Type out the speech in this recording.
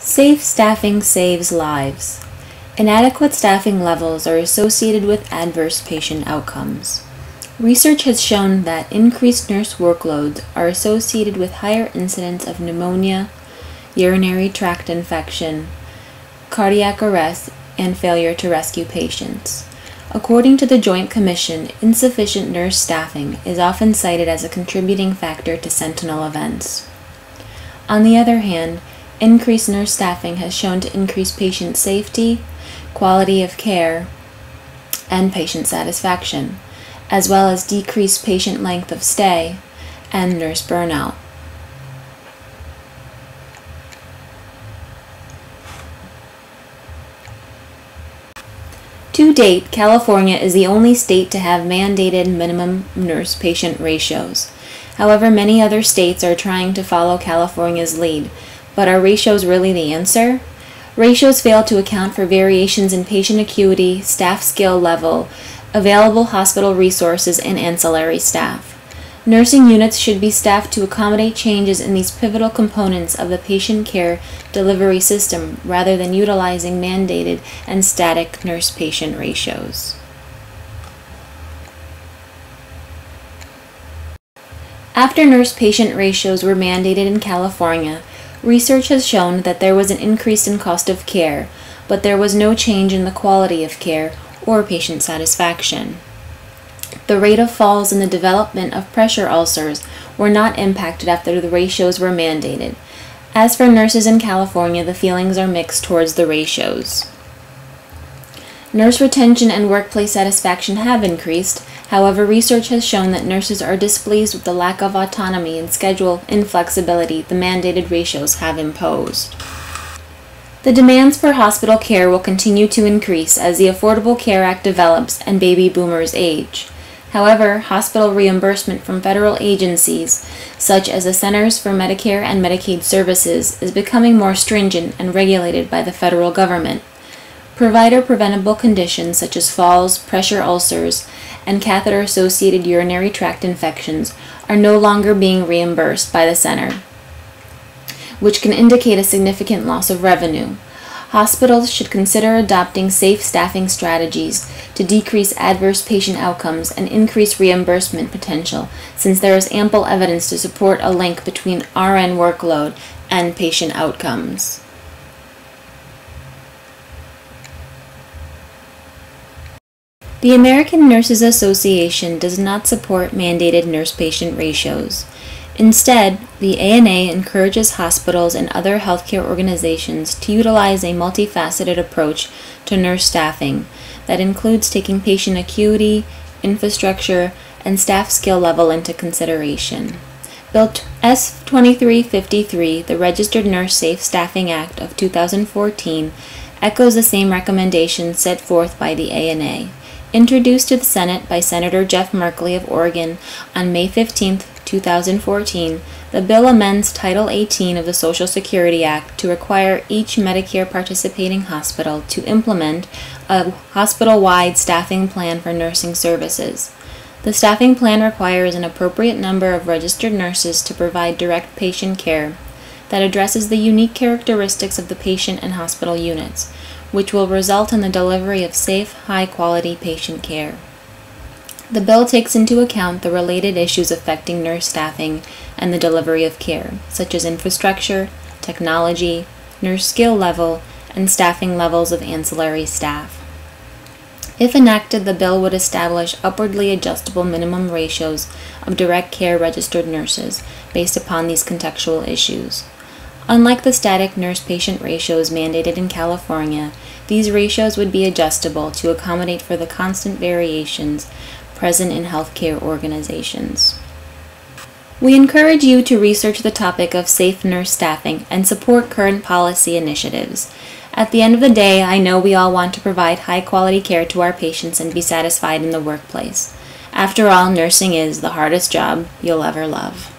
Safe staffing saves lives. Inadequate staffing levels are associated with adverse patient outcomes. Research has shown that increased nurse workloads are associated with higher incidence of pneumonia, urinary tract infection, cardiac arrest, and failure to rescue patients. According to the Joint Commission, insufficient nurse staffing is often cited as a contributing factor to sentinel events. On the other hand, increased nurse staffing has shown to increase patient safety, quality of care, and patient satisfaction, as well as decrease patient length of stay and nurse burnout. To date, California is the only state to have mandated minimum nurse-patient ratios. However, many other states are trying to follow California's lead. But are ratios really the answer? Ratios fail to account for variations in patient acuity, staff skill level, available hospital resources, and ancillary staff. Nursing units should be staffed to accommodate changes in these pivotal components of the patient care delivery system rather than utilizing mandated and static nurse-patient ratios. After nurse-patient ratios were mandated in California, research has shown that there was an increase in cost of care, but there was no change in the quality of care or patient satisfaction. The rate of falls in the development of pressure ulcers were not impacted after the ratios were mandated. As for nurses in California, the feelings are mixed towards the ratios. Nurse retention and workplace satisfaction have increased. However, research has shown that nurses are displeased with the lack of autonomy and schedule inflexibility the mandated ratios have imposed. The demands for hospital care will continue to increase as the Affordable Care Act develops and baby boomers age. However, hospital reimbursement from federal agencies, such as the Centers for Medicare and Medicaid Services, is becoming more stringent and regulated by the federal government. Provider-preventable conditions such as falls, pressure ulcers, and catheter-associated urinary tract infections are no longer being reimbursed by the center, which can indicate a significant loss of revenue. Hospitals should consider adopting safe staffing strategies to decrease adverse patient outcomes and increase reimbursement potential, since there is ample evidence to support a link between RN workload and patient outcomes. The American Nurses Association does not support mandated nurse-patient ratios. Instead, the ANA encourages hospitals and other healthcare organizations to utilize a multifaceted approach to nurse staffing that includes taking patient acuity, infrastructure, and staff skill level into consideration. Bill S-2353, the Registered Nurse Safe Staffing Act of 2014, echoes the same recommendations set forth by the ANA. Introduced to the Senate by Senator Jeff Merkley of Oregon on May 15, 2014, the bill amends Title 18 of the Social Security Act to require each Medicare participating hospital to implement a hospital-wide staffing plan for nursing services. The staffing plan requires an appropriate number of registered nurses to provide direct patient care that addresses the unique characteristics of the patient and hospital units, which will result in the delivery of safe, high-quality patient care. The bill takes into account the related issues affecting nurse staffing and the delivery of care, such as infrastructure, technology, nurse skill level, and staffing levels of ancillary staff. If enacted, the bill would establish upwardly adjustable minimum ratios of direct care registered nurses based upon these contextual issues. Unlike the static nurse-patient ratios mandated in California, these ratios would be adjustable to accommodate for the constant variations present in healthcare organizations. We encourage you to research the topic of safe nurse staffing and support current policy initiatives. At the end of the day, I know we all want to provide high-quality care to our patients and be satisfied in the workplace. After all, nursing is the hardest job you'll ever love.